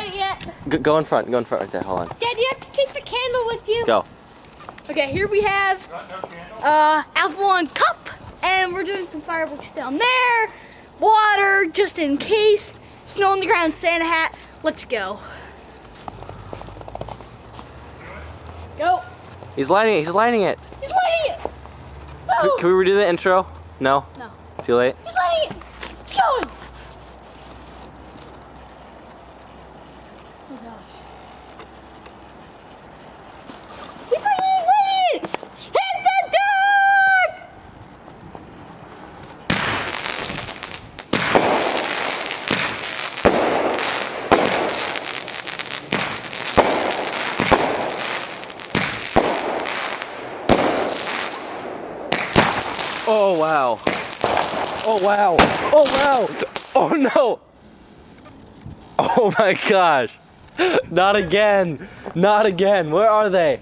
light it yet? Go in front right there, hold on. Dad, you have to take the candle with you. Go. Okay, here we have Avalon Cup, and we're doing some fireworks down there. Water, just in case. Snow on the ground, Santa hat. Let's go. Go. He's lighting it, He's lighting it. No. Can we redo the intro? No? No. Too late? He's lighting it. It's going. Oh gosh. He's lighting it. Hit the dark. Oh wow. Oh wow. Oh wow. Oh no. Oh my gosh. Not again. Not again. Where are they?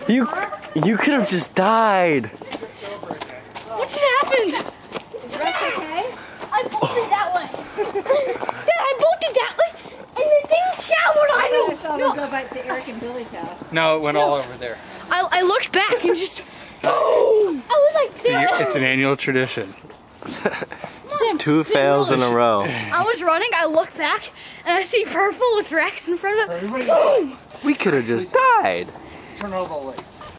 You could have just died. What just happened? Is Rex okay? I bolted that way. Dad, I bolted that way, and the thing showered on me. I thought we'd go back to Eric and Billy's house. No, it went all over there. I looked back and just boom. I was like, Sam. It's an annual tradition. Sam, Two Sam, fails in a row. I was running, I look back, and I see purple with Rex in front of it. Boom! We could have just died. Turn all the lights.